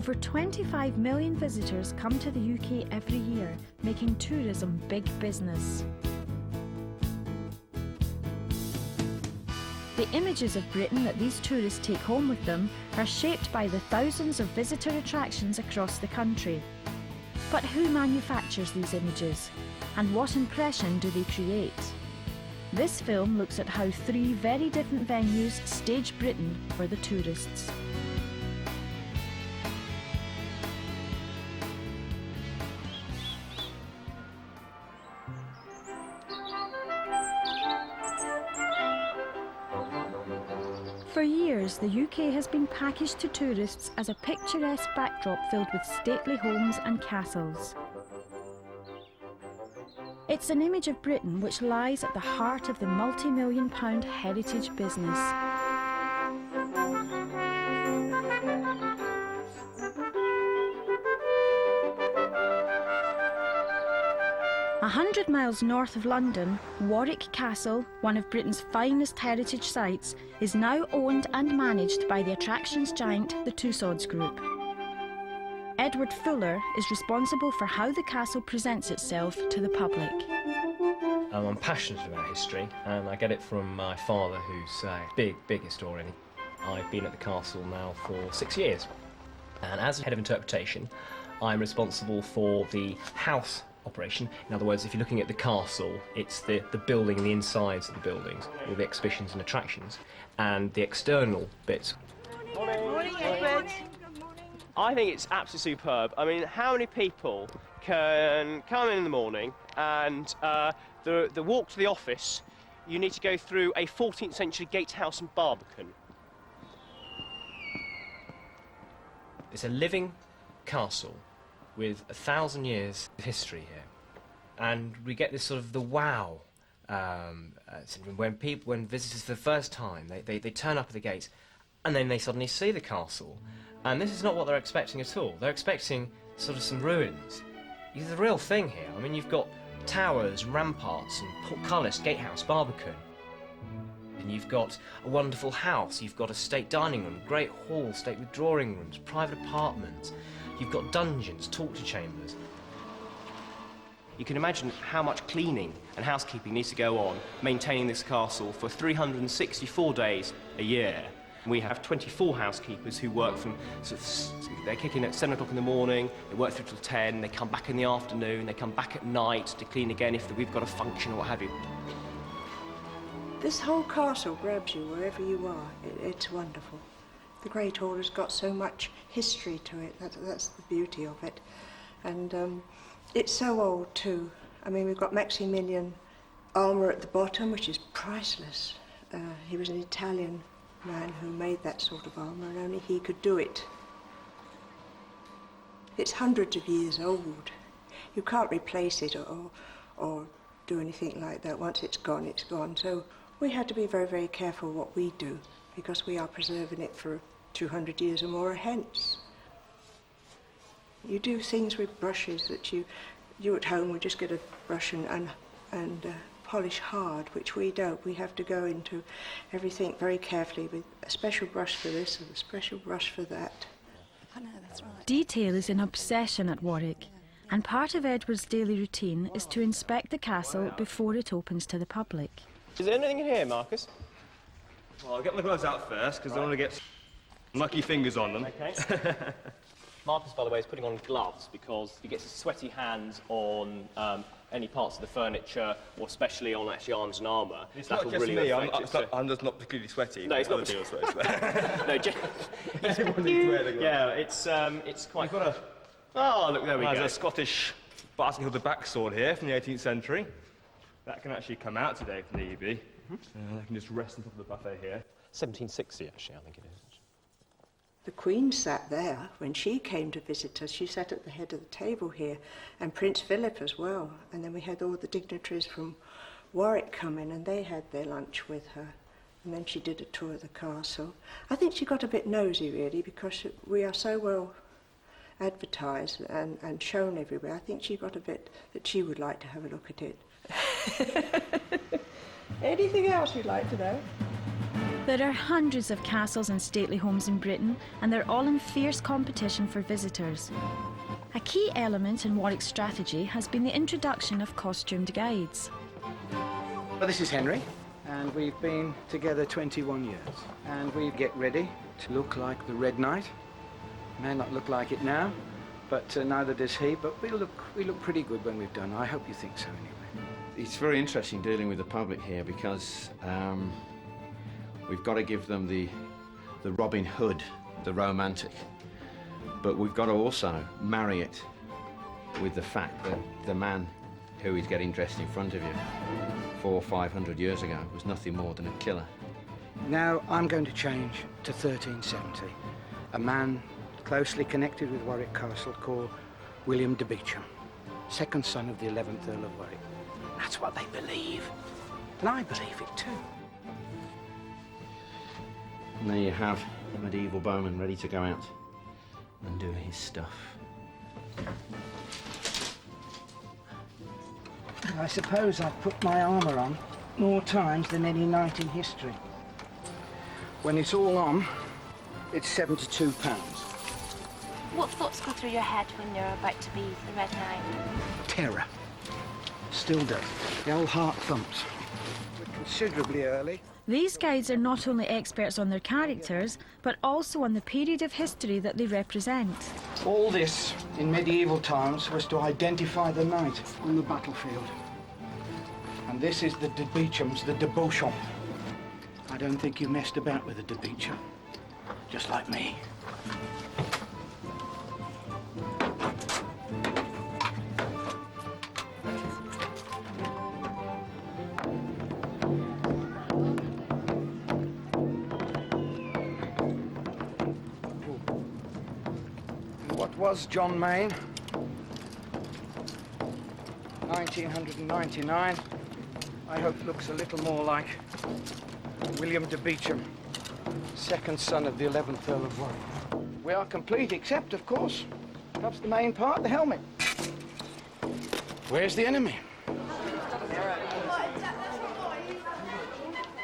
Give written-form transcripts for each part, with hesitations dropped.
Over 25 million visitors come to the UK every year, making tourism big business. The images of Britain that these tourists take home with them are shaped by the thousands of visitor attractions across the country. But who manufactures these images? And what impression do they create? This film looks at how three very different venues stage Britain for the tourists. For years, the UK has been packaged to tourists as a picturesque backdrop filled with stately homes and castles. It's an image of Britain which lies at the heart of the multi-million-pound heritage business. A 100 miles north of London, Warwick Castle, one of Britain's finest heritage sites, is now owned and managed by the attractions giant the Tussauds Group. Edward Fuller is responsible for how the castle presents itself to the public. I'm passionate about history, and I get it from my father, who's a big historian. I've been at the castle now for 6 years, and as head of interpretation, I'm responsible for the house operation. In other words, if you're looking at the castle, it's the building and the insides of the buildings, all the exhibitions and attractions, and the external bits. Morning, Edward. I think it's absolutely superb. I mean, how many people can come in the morning and the walk to the office, you need to go through a 14th century gatehouse and barbican. It's a living castle with 1,000 years of history here, and we get this sort of the wow syndrome when visitors for the first time they turn up at the gates, and then they suddenly see the castle, and this is not what they're expecting at all. They're expecting sort of some ruins. It's the real thing here. I mean, you've got towers, ramparts, and portcullis, gatehouse, barbican. And you've got a wonderful house, you've got a state dining room, great hall, state with drawing rooms, private apartments. You've got dungeons, torture chambers. You can imagine how much cleaning and housekeeping needs to go on maintaining this castle for 364 days a year. We have 24 housekeepers who work from, they kick in at 7 o'clock in the morning, they work through till 10, they come back in the afternoon, they come back at night to clean again if we've got a function or what have you. This whole castle grabs you wherever you are. It's wonderful. The Great Hall has got so much history to it. That's the beauty of it. And it's so old too. I mean, we've got Maximilian armour at the bottom, which is priceless. He was an Italian man who made that sort of armour, and only he could do it. It's hundreds of years old. You can't replace it or do anything like that. Once it's gone, it's gone. So we had to be very, very careful what we do, because we are preserving it for 200 years or more hence. You do things with brushes that you at home would just get a brush and polish hard, which we don't. We have to go into everything very carefully with a special brush for this and a special brush for that. I know, that's right. Detail is an obsession at Warwick, and part of Edward's daily routine is to inspect the castle before it opens to the public. Is there anything in here, Marcus? Well, I'll get my gloves out first, because I don't want to get mucky fingers on them. Okay. Marcus, by the way, is putting on gloves because he gets his sweaty hands on any parts of the furniture, or especially on actually arms and armour. It's not just really me, I'm just not particularly sweaty. No, it's not. No, Everyone needs to wear the gloves. Yeah, it's quite... We've got Oh, look, there we go. There's a Scottish basket-hilted backsword here from the 18th century. That can actually come out today if need be. I can just rest on top of the buffet here. 1760, actually, I think it is. The Queen sat there when she came to visit us. She sat at the head of the table here, and Prince Philip as well. And then we had all the dignitaries from Warwick come in, and they had their lunch with her. And then she did a tour of the castle. I think she got a bit nosy, really, because we are so well advertised and shown everywhere. I think she got a bit that she would like to have a look at it. Anything else you'd like to know? There are hundreds of castles and stately homes in Britain, and they're all in fierce competition for visitors. A key element in Warwick's strategy has been the introduction of costumed guides. Well, this is Henry, and we've been together 21 years. And we get ready to look like the Red Knight. May not look like it now, but neither does he. But we look pretty good when we've done. I hope you think so anyway. It's very interesting dealing with the public here because we've got to give them the Robin Hood, the romantic, but we've got to also marry it with the fact that the man who is getting dressed in front of you 400 or 500 years ago was nothing more than a killer. Now I'm going to change to 1370. A man closely connected with Warwick Castle called William de Beauchamp, second son of the 11th Earl of Warwick. That's what they believe, and I believe it too. And there you have the medieval bowman ready to go out and do his stuff. I suppose I've put my armour on more times than any knight in history. When it's all on, it's £72. What thoughts go through your head when you're about to be the Red Knight? Terror. Still does. The old heart thumps. We're considerably early. These guides are not only experts on their characters, but also on the period of history that they represent. All this, in medieval times, was to identify the knight on the battlefield. And this is the de Beauchamps, the de Beauchamp. I don't think you messed about with a de Beauchamp. Just like me. What was John Mayne? 1999. I hope looks a little more like William de Beauchamp, second son of the 11th Earl of Warwick. We are complete, except, of course, perhaps the main part, the helmet. Where's the enemy?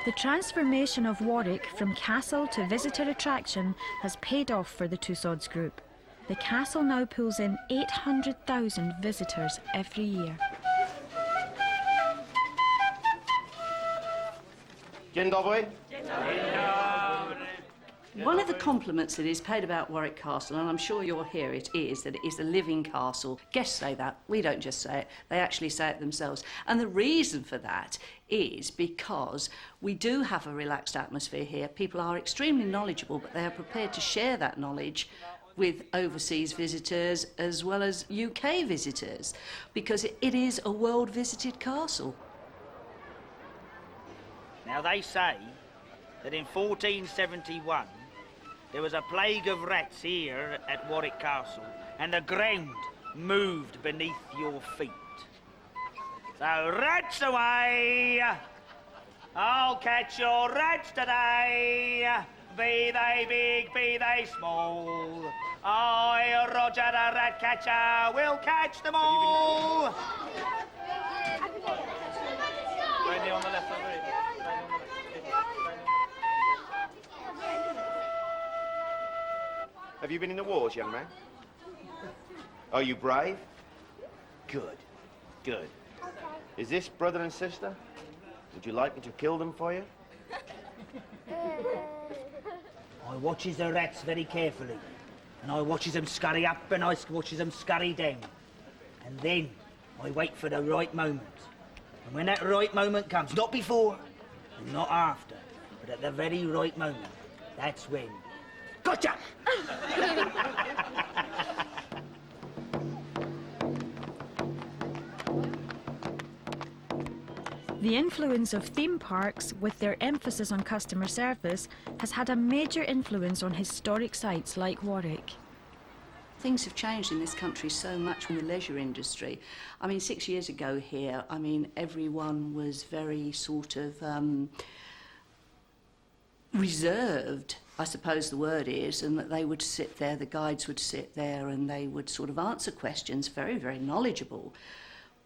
The transformation of Warwick from castle to visitor attraction has paid off for the Tussauds Group. The castle now pulls in 800,000 visitors every year. Dzień dobry. One of the compliments that is paid about Warwick Castle, and I'm sure you'll hear it, is that it is a living castle. Guests say that. We don't just say it. They actually say it themselves. And the reason for that is because we do have a relaxed atmosphere here. People are extremely knowledgeable, but they are prepared to share that knowledge with overseas visitors as well as UK visitors, because it is a world-visited castle. Now, they say that in 1471 there was a plague of rats here at Warwick Castle, and the ground moved beneath your feet. So, rats away! I'll catch your rats today, be they big, be they small. I, Roger the rat catcher, will catch them all! Randy on the left, over here. Have you been in the wars, young man? Are you brave? Good, good. Is this brother and sister? Would you like me to kill them for you? I watches the rats very carefully, and I watches them scurry up and I watches them scurry down. And then I wait for the right moment. And when that right moment comes, not before and not after, but at the very right moment, that's when. Gotcha! The influence of theme parks, with their emphasis on customer service, has had a major influence on historic sites like Warwick. Things have changed in this country so much in the leisure industry. I mean, 6 years ago here, I mean, everyone was very sort of reserved, I suppose the word is, and that they would sit there, the guides would sit there and they would sort of answer questions, very, very knowledgeable.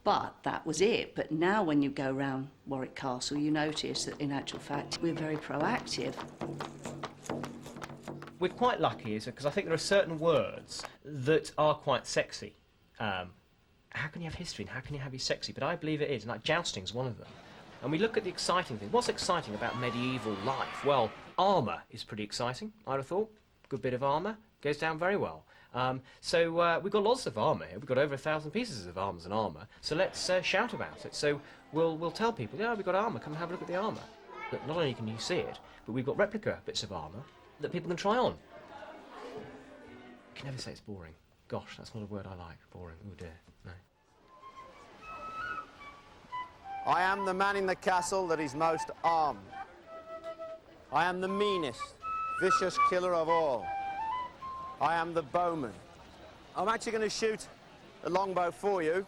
But that was it. But now when you go around Warwick Castle, you notice that in actual fact we're very proactive. We're quite lucky, because I think there are certain words that are quite sexy. How can you have history and how can you have it sexy? But I believe it is, and like jousting's one of them. And we look at the exciting thing. What's exciting about medieval life? Well, armour is pretty exciting, I'd have thought. Good bit of armour, goes down very well. So we've got lots of armour here. We've got over 1,000 pieces of arms and armour. So let's shout about it. So we'll tell people, yeah, we've got armour, come and have a look at the armour. But not only can you see it, but we've got replica bits of armour that people can try on. You can never say it's boring. Gosh, that's not a word I like. Boring. Oh dear. No. I am the man in the castle that is most armed. I am the meanest, vicious killer of all. I am the bowman. I'm actually going to shoot a longbow for you.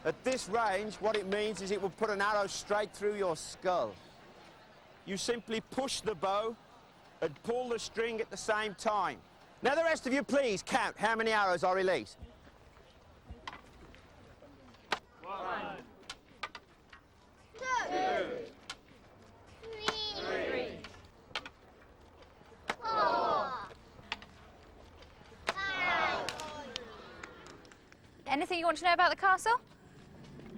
At this range, what it means is it will put an arrow straight through your skull. You simply push the bow and pull the string at the same time. Now the rest of you, please count how many arrows I release. 1, 2, 3, 4, 5. Anything you want to know about the castle?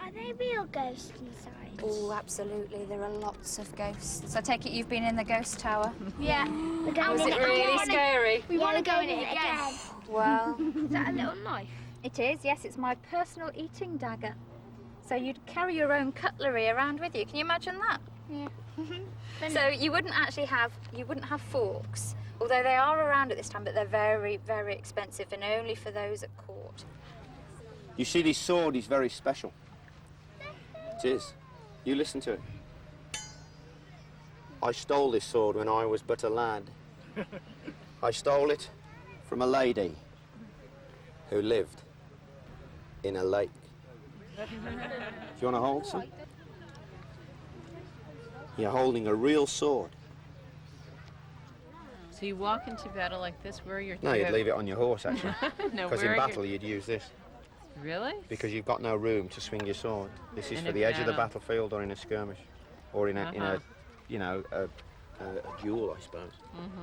Are there real ghosts inside? Oh, absolutely. There are lots of ghosts. I take it you've been in the ghost tower? Yeah. We're going Was in it really scary? We want to go in it again. Well, Is that a little knife? it is, yes. It's my personal eating dagger. So you'd carry your own cutlery around with you. Can you imagine that? Yeah. So you wouldn't have forks, although they are around at this time, but they're very, very expensive and only for those at court. You see, this sword is very special. It is. You listen to it. I stole this sword when I was but a lad. I stole it from a lady who lived in a lake. Do you want to hold some? You're holding a real sword. So you walk into battle like this, where you're... No, you'd leave it on your horse, actually. No, Because in battle, you'd use this. Really? Because you've got no room to swing your sword. This is In for a the edge of the battle. battlefield or in a skirmish. Or in a you know, a duel, I suppose.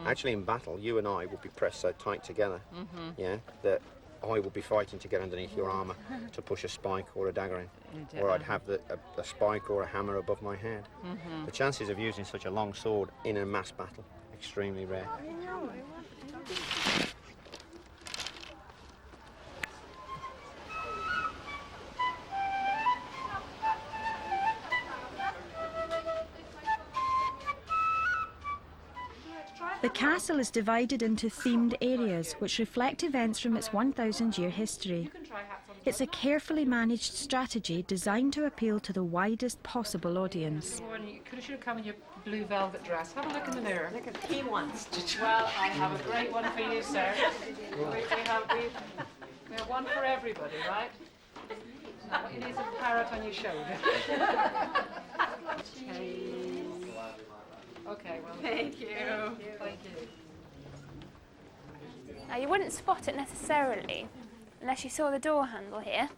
Actually, in battle, you and I would be pressed so tight together, yeah, that I would be fighting to get underneath your armour to push a spike or a dagger in. Or I'd have a spike or a hammer above my head. The chances of using such a long sword in a mass battle, extremely rare. The castle is divided into themed areas which reflect events from its 1,000-year history. It's a carefully managed strategy designed to appeal to the widest possible audience. You should have come in your blue velvet dress. Have a look in the mirror. Look at he wants to. Well, I have a great one for you, sir. We have one for everybody, right? Now, what you need is a parrot on your shoulder. Okay, well, thank you. Thank you. Now, you wouldn't spot it necessarily unless you saw the door handle here.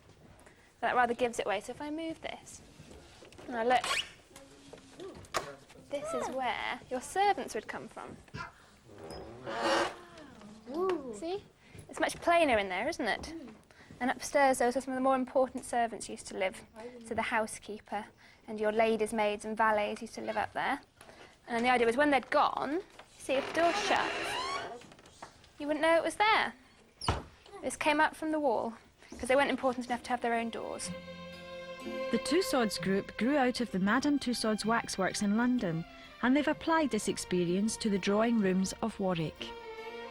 That rather gives it away. So if I move this, now look, this is where your servants would come from. See? It's much plainer in there, isn't it? And upstairs, those are some of the more important servants used to live. So the housekeeper and your ladies' maids and valets used to live up there. And the idea was when they'd gone, see if the door's shut, you wouldn't know it was there. This came out from the wall, because they weren't important enough to have their own doors. The Tussauds Group grew out of the Madame Tussauds waxworks in London, and they've applied this experience to the drawing rooms of Warwick.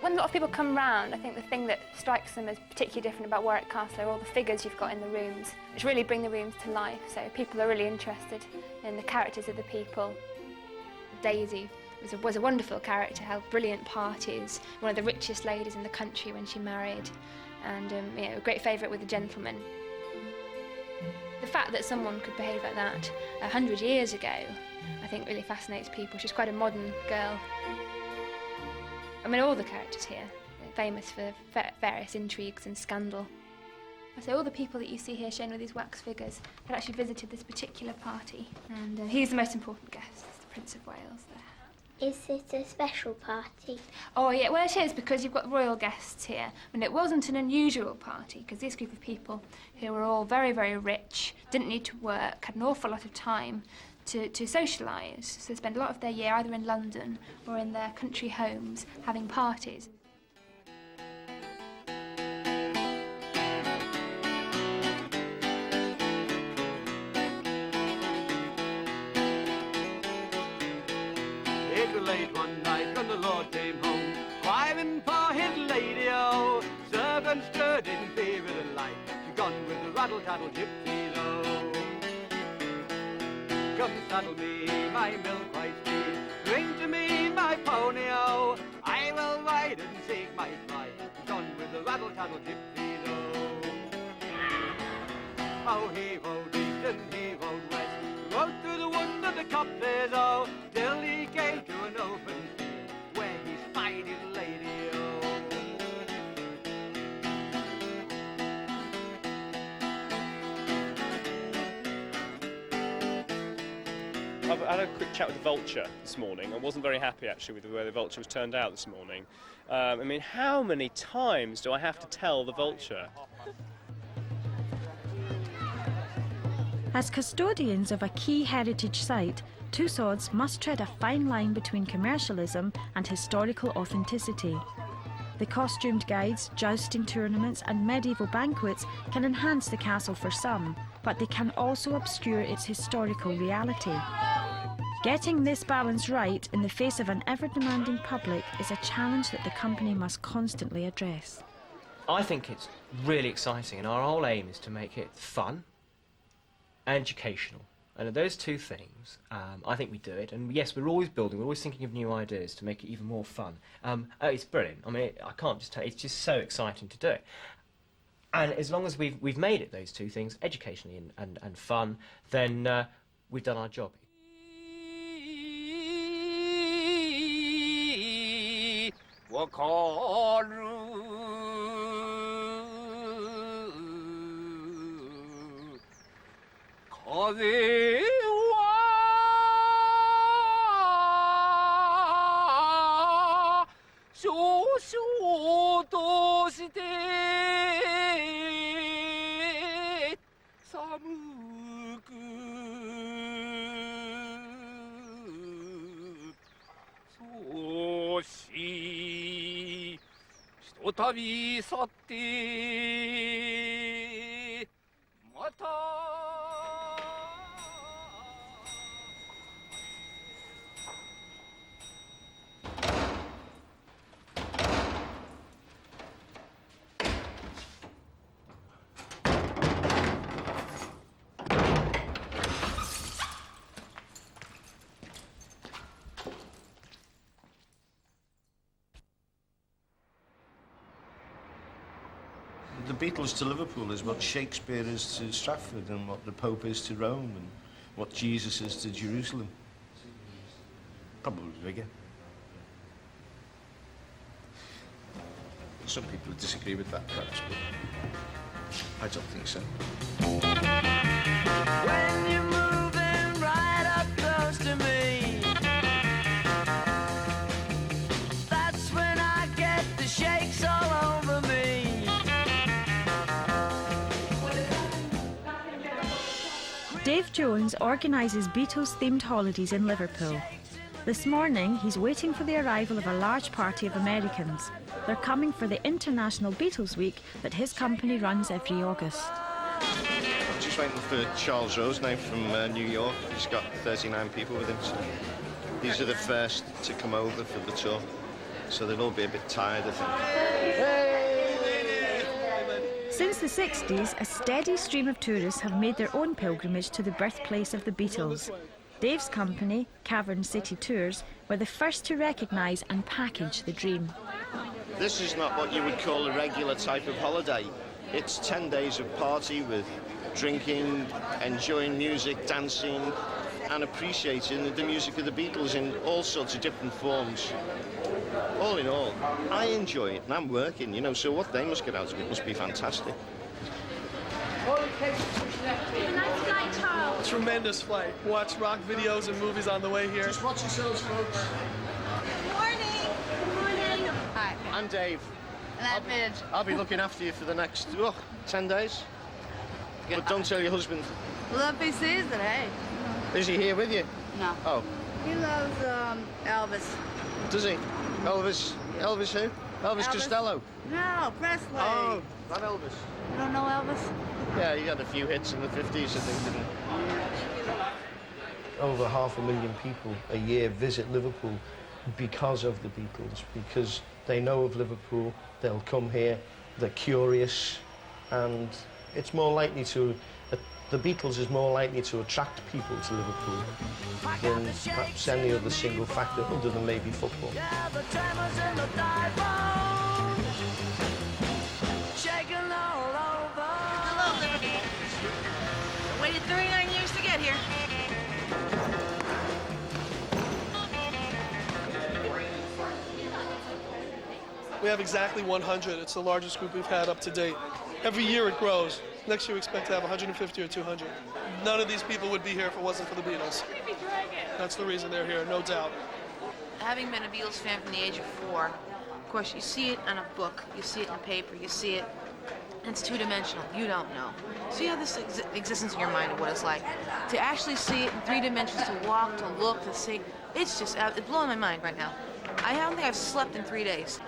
When a lot of people come round, I think the thing that strikes them as particularly different about Warwick Castle are all the figures you've got in the rooms, which really bring the rooms to life. So people are really interested in the characters of the people. Daisy was a wonderful character, held brilliant parties, one of the richest ladies in the country when she married, and you know, a great favourite with the gentlemen. The fact that someone could behave like that 100 years ago, I think really fascinates people. She's quite a modern girl. I mean, all the characters here are famous for various intrigues and scandal. So all the people that you see here shown with these wax figures had actually visited this particular party, and he's the most important guest, the Prince of Wales there. Is it a special party? Oh yeah, well it is, because you've got royal guests here. And it wasn't an unusual party, because this group of people, who were all very, very rich, didn't need to work, had an awful lot of time to socialise. So they spent a lot of their year either in London or in their country homes having parties. It was late one night when the Lord came home, crying for his lady, oh. Servants stirred in fear of the light, she gone with the rattle-tattle gypsies, oh. Come saddle me, my milk-white steed, bring to me my pony, oh. I will ride and seek my flight, gone with the rattle-tattle gypsies, oh. Oh, he rode east and he rode west, rode through the woods of the copses, oh, till he came to an open field where he spied his lady, oh. I've had a quick chat with the Vulture this morning. I wasn't very happy actually with the way the Vulture was turned out this morning. I mean, how many times do I have to tell the Vulture? As custodians of a key heritage site, Tussauds must tread a fine line between commercialism and historical authenticity. The costumed guides, jousting tournaments and medieval banquets can enhance the castle for some, but they can also obscure its historical reality. Getting this balance right in the face of an ever-demanding public is a challenge that the company must constantly address. I think it's really exciting, and our whole aim is to make it fun, educational, and those two things, I think we do it. And yes, we're always building, we're always thinking of new ideas to make it even more fun. It's brilliant. I mean, I can't just tell you, it's just so exciting to do it. And as long as we've made it those two things, educationally and fun, then we've done our job. The Beatles to Liverpool is what Shakespeare is to Stratford, and what the Pope is to Rome, and what Jesus is to Jerusalem. Probably bigger. Some people disagree with that, perhaps, but I don't think so. When you're moving right up close to me, that's when I get the shakes all over me. Dave Jones organises Beatles-themed holidays in Liverpool. This morning, he's waiting for the arrival of a large party of Americans. They're coming for the International Beatles Week that his company runs every August. I'm just waiting for Charles Rose now from New York. He's got 39 people with him, so these are the first to come over for the tour. So they'll all be a bit tired, I think. Since the 60s, a steady stream of tourists have made their own pilgrimage to the birthplace of the Beatles. Dave's company, Cavern City Tours, were the first to recognise and package the dream. This is not what you would call a regular type of holiday. It's 10 days of party with drinking, enjoying music, dancing, and appreciating the music of the Beatles in all sorts of different forms. All in all, I enjoy it, and I'm working, you know, so what they must get out of it must be fantastic. Nice flight, Charles. Tremendous flight. Watch rock videos and movies on the way here. Just watch yourselves, folks. Good morning. Good morning. Hi. I'm Dave. And I'm Midge. I'll be looking after you for the next 10 days. But don't tell your husband. Lovely season, hey? Is he here with you? No. Oh. He loves Elvis. Does he? Elvis? Elvis who? Elvis Costello. No, Presley. Oh, not Elvis. You don't know Elvis? Yeah, he had a few hits in the 50s, I think, didn't he? Over 500,000 people a year visit Liverpool because of the Beatles, because they know of Liverpool, they'll come here, they're curious, and it's more likely to, the Beatles is more likely to attract people to Liverpool than perhaps any other single factor other than maybe football. Hello, Liverpool. I waited 39 years to get here. We have exactly 100. It's the largest group we've had up to date. Every year it grows. Next year we expect to have 150 or 200. None of these people would be here if it wasn't for the Beatles. That's the reason they're here, no doubt. Having been a Beatles fan from the age of 4, of course, you see it on a book, you see it in paper, you see it, and it's two-dimensional. You don't know. So you have this existence in your mind of what it's like. To actually see it in 3 dimensions, to walk, to look, to see, it's just, it's blowing my mind right now. I don't think I've slept in 3 days.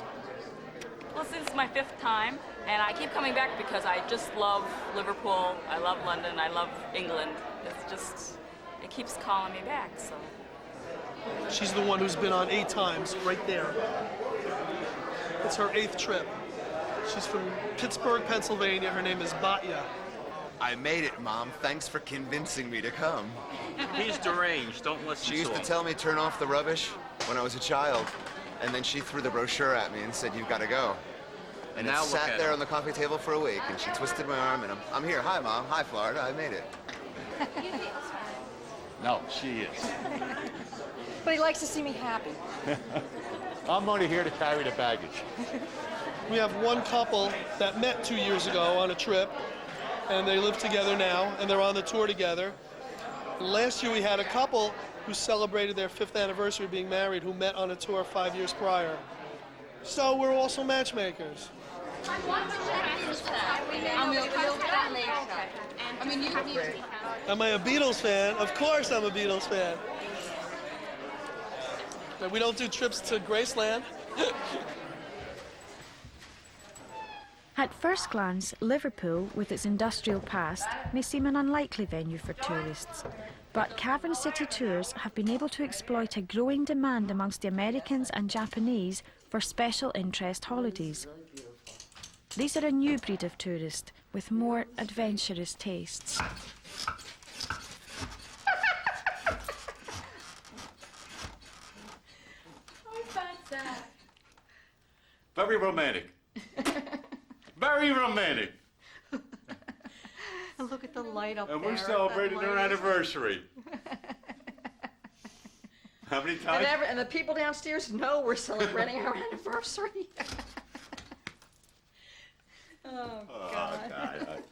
Well, this is my 5th time, and I keep coming back because I just love Liverpool, I love London, I love England. It's just, it keeps calling me back, so. She's the one who's been on 8 times, right there. It's her 8th trip. She's from Pittsburgh, Pennsylvania. Her name is Batya. I made it, Mom. Thanks for convincing me to come. He's deranged. Don't listen to him. She used to tell me turn off the rubbish when I was a child, and then she threw the brochure at me and said, you've got to go. And now it sat look at there him. on the coffee table for a week, and she twisted my arm, and I'm here. Hi, Mom. Hi, Florida. I made it. No, she is. But he likes to see me happy. I'm only here to carry the baggage. We have one couple that met 2 years ago on a trip, and they live together now, and they're on the tour together. And last year we had a couple who celebrated their 5th anniversary of being married, who met on a tour 5 years prior. So we're also matchmakers. Am I a Beatles fan? Of course I'm a Beatles fan. But we don't do trips to Graceland. At first glance, Liverpool, with its industrial past, may seem an unlikely venue for tourists. But Cavern City Tours have been able to exploit a growing demand amongst the Americans and Japanese for special interest holidays. These are a new breed of tourist with more adventurous tastes. Very romantic. Very romantic. And look at the light up And there. we're celebrating our anniversary. How many times? And the people downstairs know we're celebrating our anniversary. Oh, God.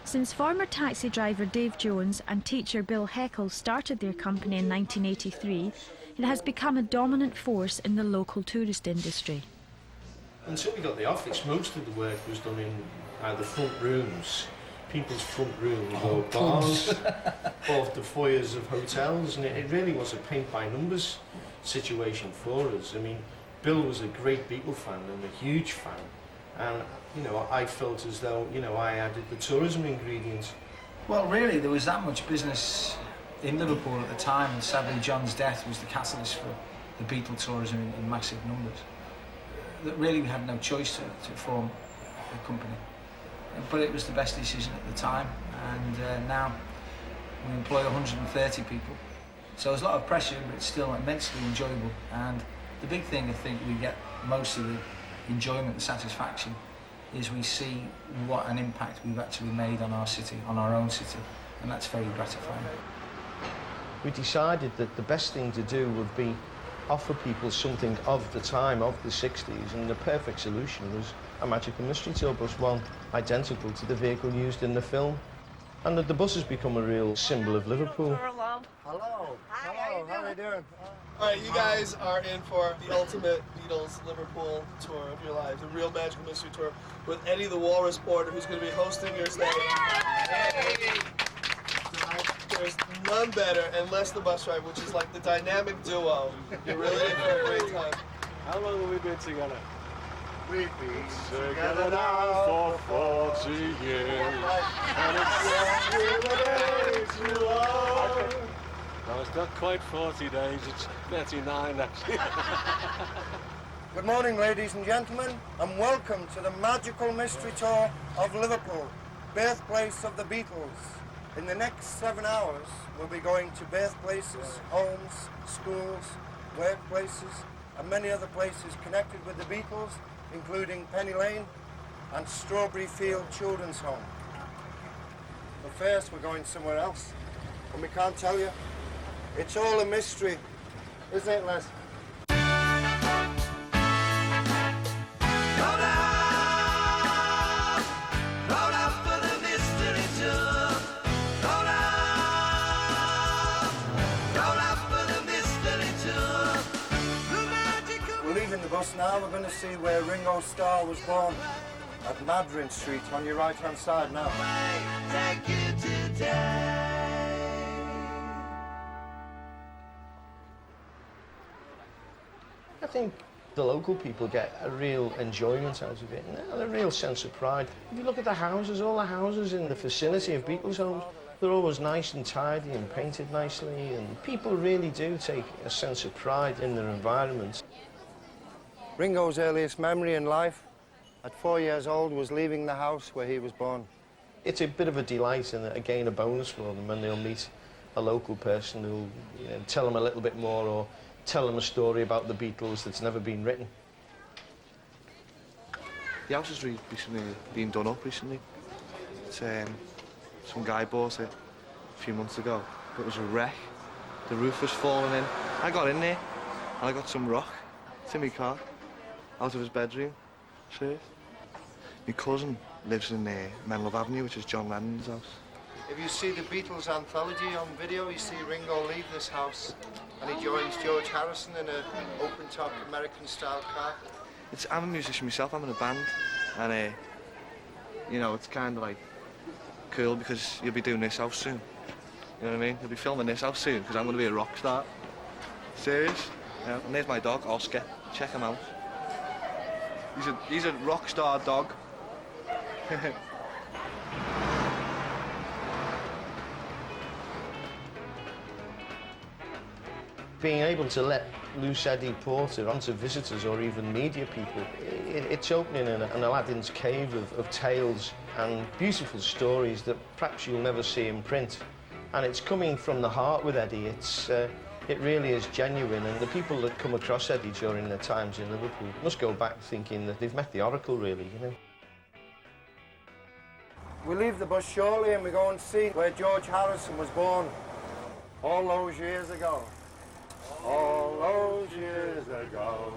Since former taxi driver Dave Jones and teacher Bill Heckle started their company in 1983, it has become a dominant force in the local tourist industry. Until we got the office, most of the work was done in either front rooms, people's front rooms, or bars, or the foyers of hotels, and it really was a paint-by-numbers situation for us. I mean, Bill was a great Beatle fan and a huge fan, and, you know, I felt as though, you know, I added the tourism ingredients. Well, really, there was that much business in Liverpool at the time, and sadly John's death was the catalyst for the Beatle tourism in massive numbers. That really we had no choice to form a company. But it was the best decision at the time, and now we employ 130 people. So there's a lot of pressure, but it's still immensely enjoyable. And the big thing I think we get most of the enjoyment and satisfaction is we see what an impact we've actually made on our city, on our own city, and that's very gratifying. We decided that the best thing to do would be offer people something of the time, of the 60s, and the perfect solution was a Magical Mystery Tour bus, one identical to the vehicle used in the film. And the bus has become a real symbol of Liverpool. Hello. Hello. How are you doing? All right, you guys are in for the ultimate Beatles Liverpool tour of your lives, a real Magical Mystery Tour with Eddie the Walrus Porter, who's going to be hosting your stay. There's none better, and Les the bus driver, which is like the dynamic duo. You're really in for a great time. How long have we been together? We've been Together now for 40 years. And it's too long. No, it's not quite 40 days, it's 39 actually. Good morning, ladies and gentlemen, and welcome to the Magical Mystery Tour of Liverpool, birthplace of the Beatles. In the next 7 hours, we'll be going to birthplaces, homes, schools, workplaces, and many other places connected with the Beatles, including Penny Lane and Strawberry Field Children's Home. But first, we're going somewhere else, and we can't tell you. It's all a mystery, isn't it, Les? The bus now, we're going to see where Ringo Starr was born, at Madryn Street, on your right-hand side now. I think the local people get a real enjoyment out of it and a real sense of pride. If you look at the houses, all the houses in the vicinity of Beatles homes, they're always nice and tidy and painted nicely, and people really do take a sense of pride in their environment. Ringo's earliest memory in life, at 4 years old, was leaving the house where he was born. It's a bit of a delight and, again, a bonus for them when they'll meet a local person who'll tell them a little bit more or tell them a story about the Beatles that's never been written. The house has recently been done up recently. It's, some guy bought it a few months ago. It was a wreck. The roof was falling in. I got in there and I got some rock. It's in my car. Out of his bedroom. Serious. My cousin lives in Menlove Avenue, which is John Lennon's house. If you see the Beatles anthology on video, you see Ringo leave this house and he joins George Harrison in an open-top American-style car. I'm a musician myself, I'm in a band, and you know, it's kind of like cool because you'll be doing this house soon. You know what I mean? You'll be filming this house soon because I'm going to be a rock star. Serious? Yeah. And there's my dog, Oscar. Check him out. He's a rock star dog. Being able to let loose Eddie Porter onto visitors or even media people, it's opening an Aladdin's cave of tales and beautiful stories that perhaps you'll never see in print. And it's coming from the heart with Eddie. It really is genuine, and the people that come across Eddie during their times in Liverpool must go back thinking that they've met the Oracle, really, you know. We leave the bus shortly and we go and see where George Harrison was born all those years ago. All those years ago.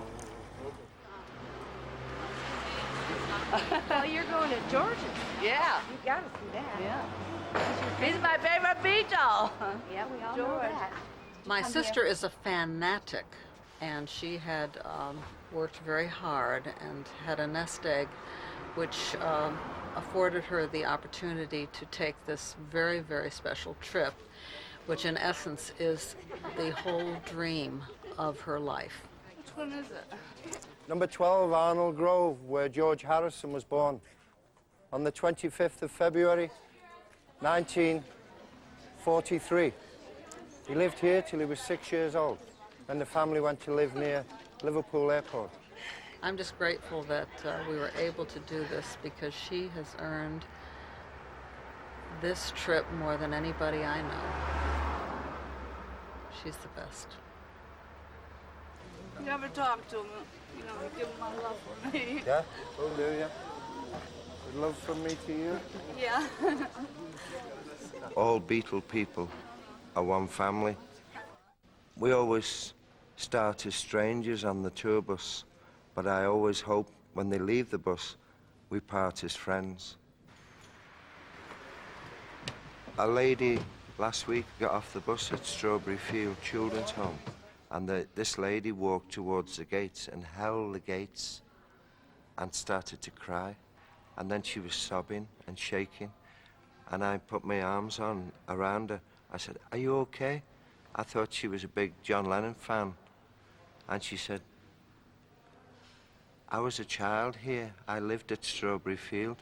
Oh, you're going to George's? Yeah. You gotta see that. Yeah. He's my favorite Beatle. Yeah, we all know that. My sister is a fanatic, and she had worked very hard and had a nest egg, which afforded her the opportunity to take this very, very special trip, which in essence is the whole dream of her life. Which one is it? Number 12, Arnold Grove, where George Harrison was born on the 25th of February, 1943. He lived here till he was 6 years old. Then the family went to live near Liverpool Airport. I'm just grateful that we were able to do this because she has earned this trip more than anybody I know. She's the best. You ever talk to him? You know, give him my love for me. Yeah, will do, yeah. Good love from me to you. Yeah. All Beatle people are one family. We always start as strangers on the tour bus, but I always hope when they leave the bus, we part as friends. A lady last week got off the bus at Strawberry Field Children's Home, and this lady walked towards the gates and held the gates and started to cry. And then she was sobbing and shaking, and I put my arms around her. I said, "Are you okay?" I thought she was a big John Lennon fan. And she said, "I was a child here. I lived at Strawberry Field."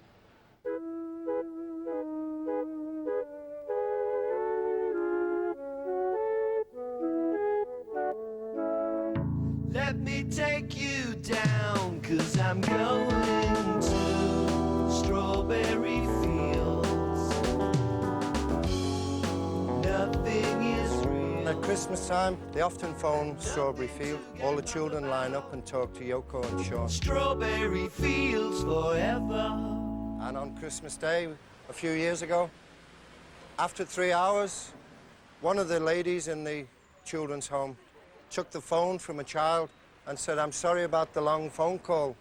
Let me take you down, 'cause I'm going to Strawberry Fields. Nothing is real. At Christmas time, they often phone Strawberry Field. All the children line up and talk to Yoko and Sean. Strawberry Fields forever. And on Christmas Day, a few years ago, after 3 hours, one of the ladies in the children's home took the phone from a child and said, "I'm sorry about the long phone call."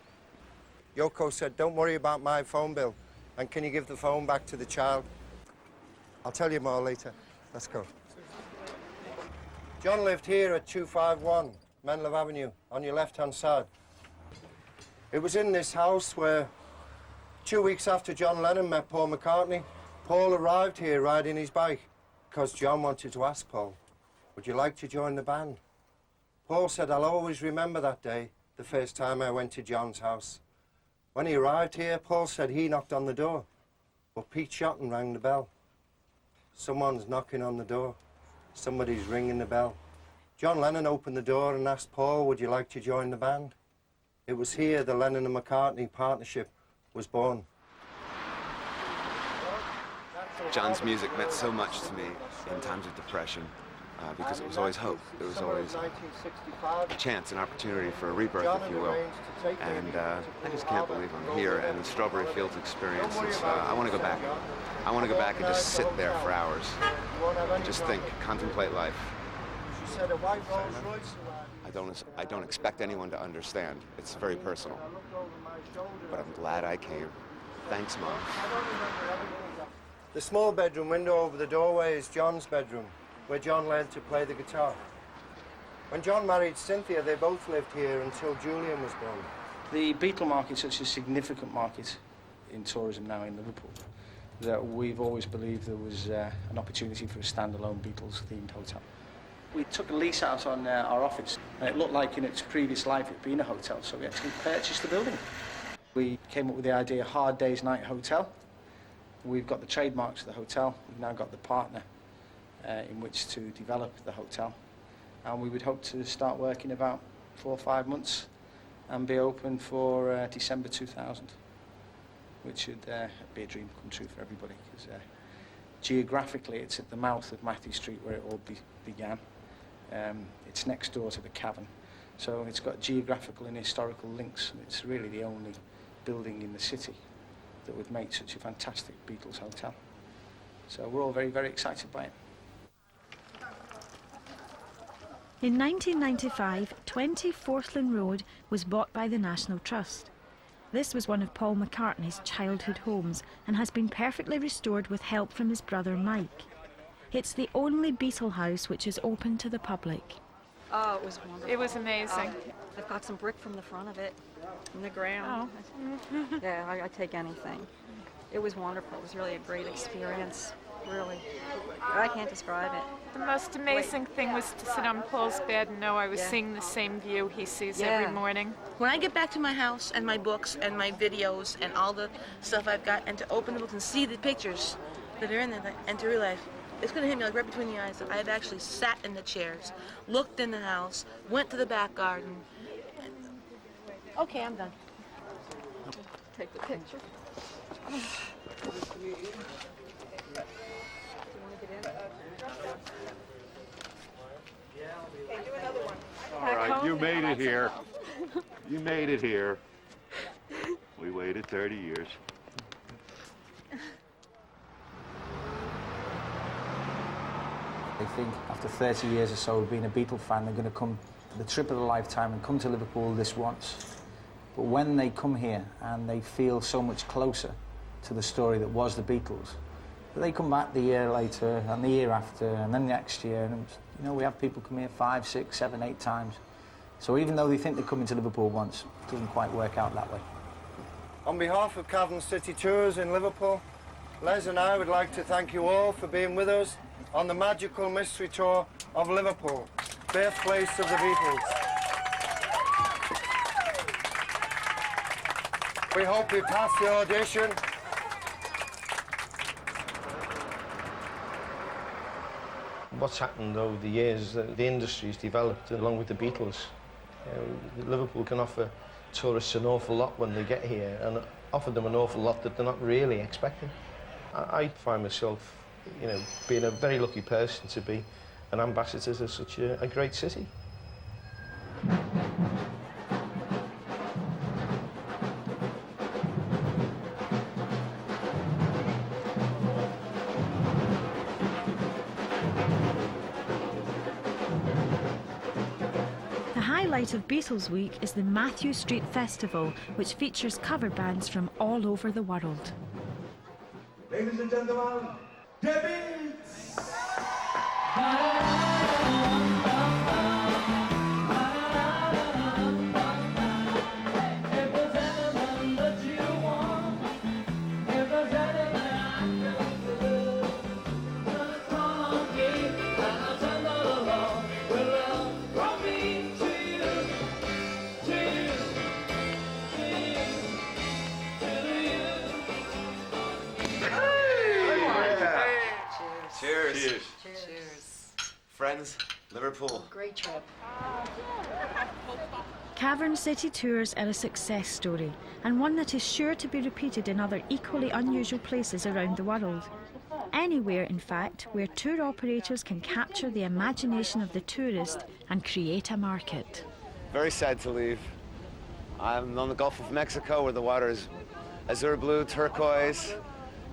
Yoko said, "Don't worry about my phone bill. And can you give the phone back to the child?" I'll tell you more later. Let's go. John lived here at 251 Menlove Avenue, on your left-hand side. It was in this house where 2 weeks after John Lennon met Paul McCartney, Paul arrived here riding his bike because John wanted to ask Paul, "Would you like to join the band?" Paul said, "I'll always remember that day, the first time I went to John's house." When he arrived here, Paul said he knocked on the door, but Pete Shotton rang the bell. Someone's knocking on the door. Somebody's ringing the bell. John Lennon opened the door and asked Paul, "Would you like to join the band?" It was here the Lennon and McCartney partnership was born. John's music meant so much to me in times of depression because it was always hope. It was always a chance, an opportunity for a rebirth, if you will. And I just can't believe I'm here. And the Strawberry Fields experience is, I want to go back. I want to go back and just sit there for hours and just think, contemplate life. I don't expect anyone to understand. It's very personal. But I'm glad I came. Thanks, Mom. The small bedroom window over the doorway is John's bedroom, where John learned to play the guitar. When John married Cynthia, they both lived here until Julian was born. The Beatle market's such a significant market in tourism now in Liverpool that we've always believed there was an opportunity for a standalone Beatles-themed hotel. We took a lease out on our office, and it looked like in its previous life it'd been a hotel, so we actually purchased the building. We came up with the idea, Hard Day's Night Hotel. We've got the trademarks of the hotel. We've now got the partner in which to develop the hotel. And we would hope to start work in about 4 or 5 months and be open for December 2000, which would be a dream come true for everybody, because geographically it's at the mouth of Matthew Street where it all began. It's next door to the Cavern, so it's got geographical and historical links, and it's really the only building in the city that would make such a fantastic Beatles hotel. So we're all very, very excited by it. In 1995, 20 Forthland Road was bought by the National Trust. This was one of Paul McCartney's childhood homes and has been perfectly restored with help from his brother Mike. It's the only Beatle house which is open to the public. Oh, it was wonderful. It was amazing. I've got some brick from the front of it, in the ground. Oh. Yeah, I take anything. It was wonderful. It was really a great experience, really. I can't describe it. The most amazing thing was to sit on Paul's bed and know I was seeing the same view he sees every morning. When I get back to my house and my books and my videos and all the stuff I've got, and to open the books and see the pictures that are in there, and to realize it's going to hit me like right between the eyes that I've actually sat in the chairs, looked in the house, went to the back garden. Okay, I'm done. Take the picture. All right, you made it here. You made it here. We waited 30 years. They think after 30 years or so of being a Beatle fan, they're going to come the trip of a lifetime and come to Liverpool this once. But when they come here and they feel so much closer to the story that was the Beatles, they come back the year later and the year after and then next year. And, you know, we have people come here 5, 6, 7, 8 times. So even though they think they're coming to Liverpool once, it doesn't quite work out that way. On behalf of Cavern City Tours in Liverpool, Les and I would like to thank you all for being with us on the magical mystery tour of Liverpool, birthplace of the Beatles. We hope we pass the audition. What's happened over the years, the industry's developed along with the Beatles. Liverpool can offer tourists an awful lot when they get here and offer them an awful lot that they're not really expecting. I find myself, you know, being a very lucky person to be an ambassador to such a great city. The highlight of Beatles Week is the Matthew Street Festival, which features cover bands from all over the world. Ladies and gentlemen, the Beatles! Cheers. Cheers. Cheers. Friends, Liverpool. Great trip. Cavern City Tours are a success story, and one that is sure to be repeated in other equally unusual places around the world. Anywhere, in fact, where tour operators can capture the imagination of the tourist and create a market. Very sad to leave. I'm on the Gulf of Mexico where the water is azure blue, turquoise,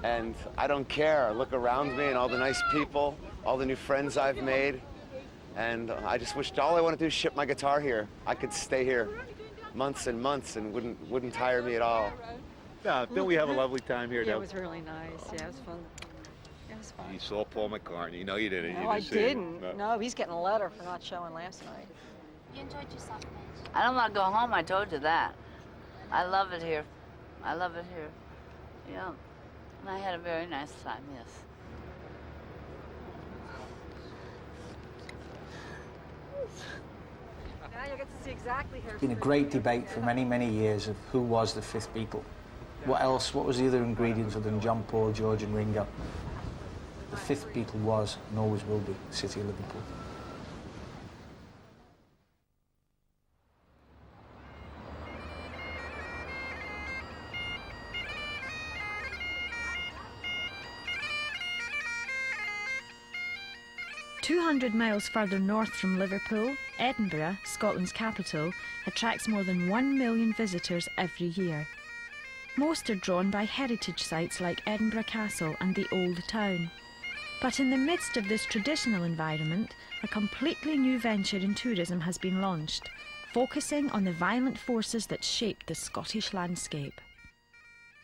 and I don't care. I look around me and all the nice people, all the new friends I've made, and I just wished all I want to do is ship my guitar here. I could stay here months and months and wouldn't tire me at all. Yeah, don't we have a lovely time here, Yeah, though? it was really nice. Yeah, it was fun. It was fun. You saw Paul McCartney. No, you didn't. No, You I didn't see him. didn't. No, he's getting a letter for not showing last night. You enjoyed yourself, mate? I don't want to go home, I told you that. I love it here. I love it here. Yeah. And I had a very nice time, yes. Now you'll get to see exactly here. It's been a great debate for many, many years of who was the fifth Beatle. What else, what was the other ingredients other than John, Paul, George and Ringo? The fifth Beatle was and always will be the city of Liverpool. "200 miles further north from Liverpool, Edinburgh, Scotland's capital, attracts more than 1 million visitors every year. Most are drawn by heritage sites like Edinburgh Castle and the Old Town. But in the midst of this traditional environment, a completely new venture in tourism has been launched, focusing on the violent forces that shaped the Scottish landscape.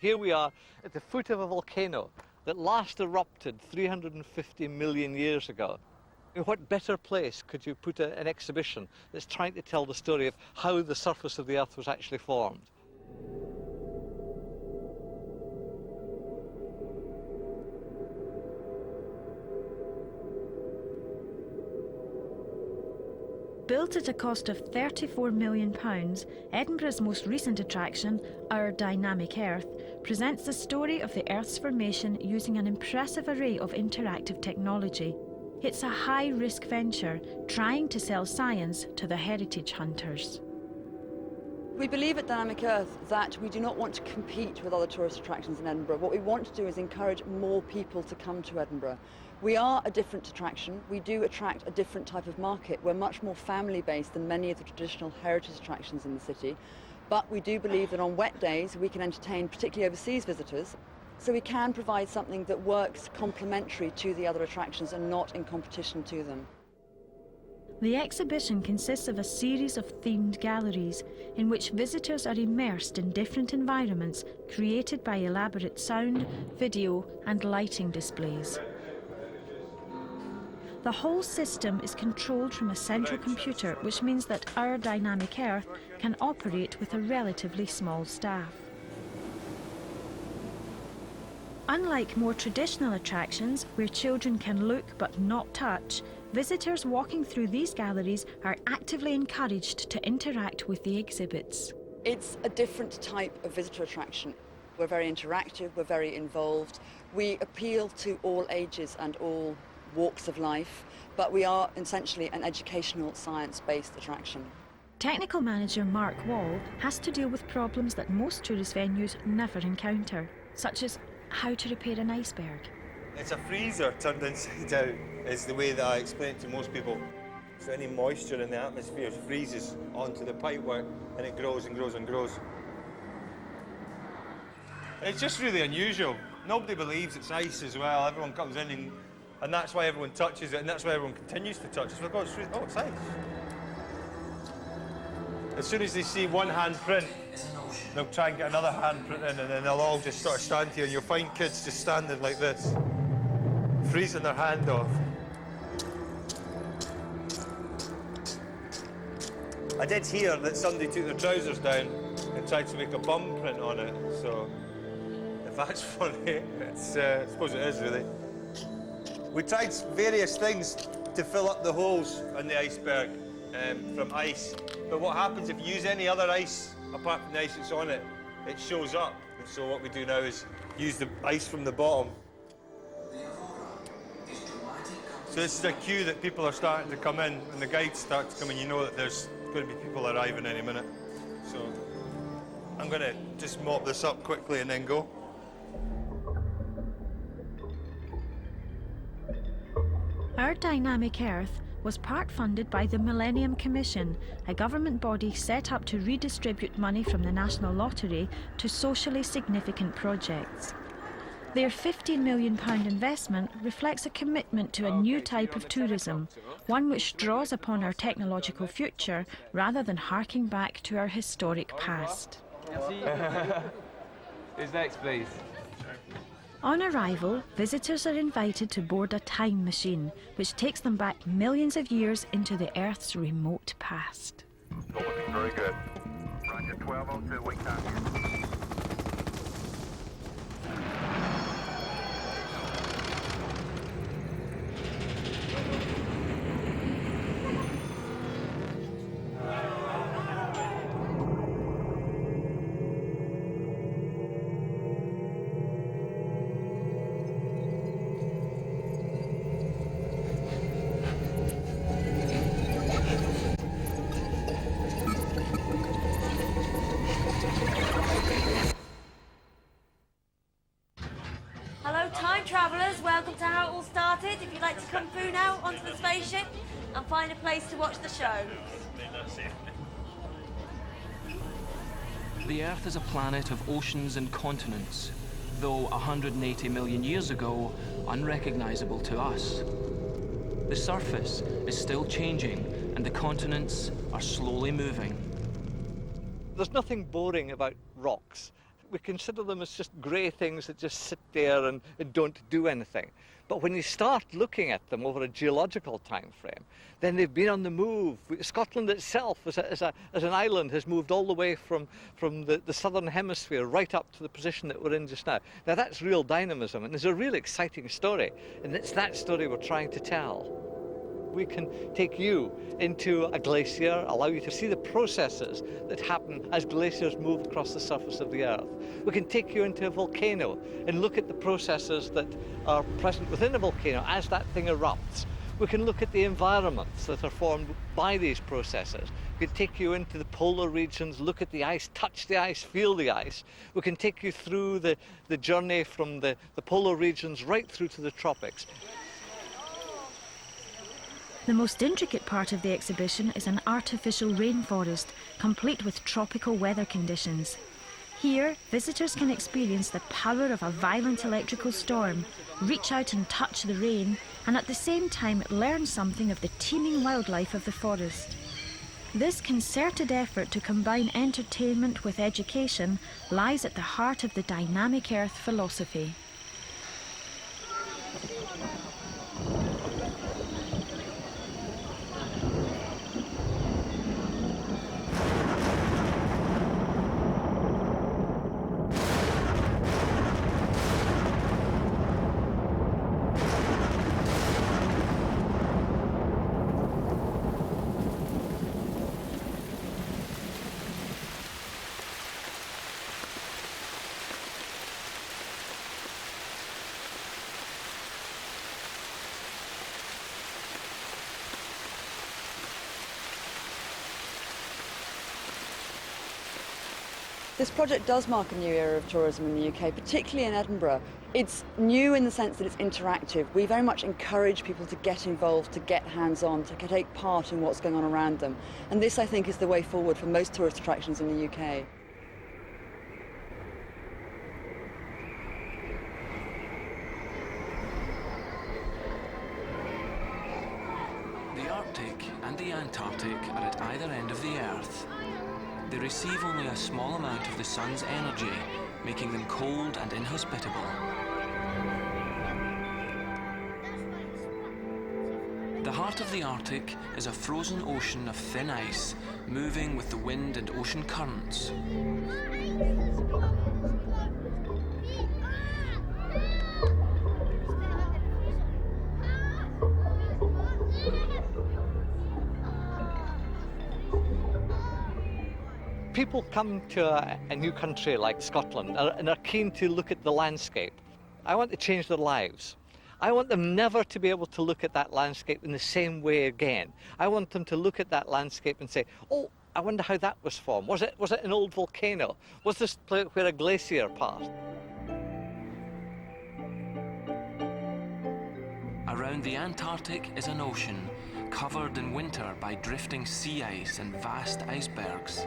Here we are at the foot of a volcano that last erupted 350 million years ago. In what better place could you put an exhibition that's trying to tell the story of how the surface of the Earth was actually formed? Built at a cost of £34 million, Edinburgh's most recent attraction, Our Dynamic Earth, presents the story of the Earth's formation using an impressive array of interactive technology. It's a high-risk venture, trying to sell science to the heritage hunters. We believe at Dynamic Earth that we do not want to compete with other tourist attractions in Edinburgh. What we want to do is encourage more people to come to Edinburgh. We are a different attraction. We do attract a different type of market. We're much more family-based than many of the traditional heritage attractions in the city. But we do believe that on wet days we can entertain particularly overseas visitors. So we can provide something that works complementary to the other attractions and not in competition to them. The exhibition consists of a series of themed galleries in which visitors are immersed in different environments created by elaborate sound, video and lighting displays. The whole system is controlled from a central computer, which means that our Dynamic Earth can operate with a relatively small staff. Unlike more traditional attractions, where children can look but not touch, visitors walking through these galleries are actively encouraged to interact with the exhibits. It's a different type of visitor attraction. We're very interactive, we're very involved. We appeal to all ages and all walks of life, but we are essentially an educational, science-based attraction. Technical manager Mark Wall has to deal with problems that most tourist venues never encounter, such as how to repair an iceberg. It's a freezer turned inside out, is the way that I explain it to most people. So any moisture in the atmosphere freezes onto the pipework and it grows and grows and grows. It's just really unusual. Nobody believes it's ice as well. Everyone comes in and that's why everyone touches it and that's why everyone continues to touch it. So it's ice. As soon as they see one handprint, they'll try and get another handprint in and then they'll all just sort of stand here and you'll find kids just standing like this, freezing their hand off. I did hear that somebody took their trousers down and tried to make a bum print on it, so if that's funny, it's, I suppose it is really. We tried various things to fill up the holes in the iceberg from ice, but what happens if you use any other ice apart from the ice that's on it, it shows up. And so what we do now is use the ice from the bottom. So this is a cue that people are starting to come in. When the guides start to come in, you know that there's going to be people arriving any minute. So I'm going to just mop this up quickly and then go. Our Dynamic Earth was part funded by the Millennium Commission, a government body set up to redistribute money from the National Lottery to socially significant projects. Their £15 million investment reflects a commitment to a new type of tourism, one which draws upon our technological future rather than harking back to our historic past. Who's next, please? On arrival, visitors are invited to board a time machine, which takes them back millions of years into the Earth's remote past. Still looking very good. Roger, 1202, wait time here. Welcome to How It All Started. If you'd like to come through now onto the spaceship and find a place to watch the show. The Earth is a planet of oceans and continents, though 180 million years ago, unrecognizable to us. The surface is still changing and the continents are slowly moving. There's nothing boring about rocks. We consider them as just grey things that just sit there and don't do anything. But when you start looking at them over a geological time frame, then they've been on the move. Scotland itself, as an island, has moved all the way from the southern hemisphere right up to the position that we're in just now. Now that's real dynamism, and there's a really exciting story, and it's that story we're trying to tell. We can take you into a glacier, allow you to see the processes that happen as glaciers move across the surface of the Earth. We can take you into a volcano and look at the processes that are present within a volcano as that thing erupts. We can look at the environments that are formed by these processes. We can take you into the polar regions, look at the ice, touch the ice, feel the ice. We can take you through the journey from the polar regions right through to the tropics. The most intricate part of the exhibition is an artificial rainforest, complete with tropical weather conditions. Here, visitors can experience the power of a violent electrical storm, reach out and touch the rain, and at the same time learn something of the teeming wildlife of the forest. This concerted effort to combine entertainment with education lies at the heart of the dynamic earth philosophy. This project does mark a new era of tourism in the UK, particularly in Edinburgh. It's new in the sense that it's interactive. We very much encourage people to get involved, to get hands-on, to take part in what's going on around them. And this, I think, is the way forward for most tourist attractions in the UK. The Arctic and the Antarctic are at either end of the Earth. They receive only a small amount of the sun's energy, making them cold and inhospitable. The heart of the Arctic is a frozen ocean of thin ice, moving with the wind and ocean currents. People come to a new country like Scotland and are keen to look at the landscape. I want to change their lives. I want them never to be able to look at that landscape in the same way again. I want them to look at that landscape and say, oh, I wonder how that was formed. Was it an old volcano? Was this where a glacier passed? Around the Antarctic is an ocean, covered in winter by drifting sea ice and vast icebergs.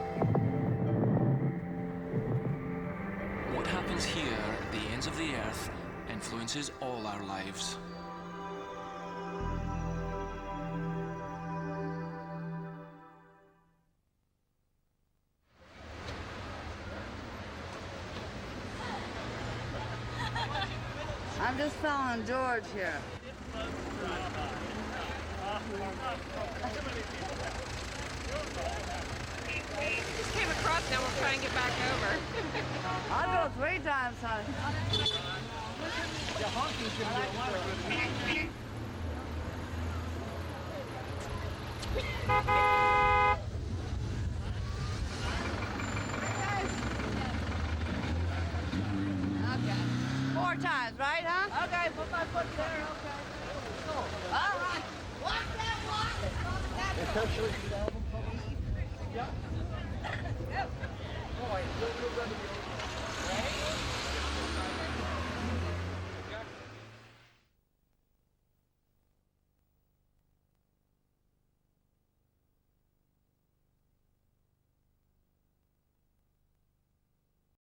What happens here at the ends of the Earth influences all our lives. I'm just following George here. We just came across, now we're trying to get back over. I'll go 3 times, son. Okay. 4 times, right, huh? Okay, put my foot there, okay. All right. Watch that, watch. Essentially, the album cover. Yeah. Yep. All right, ready?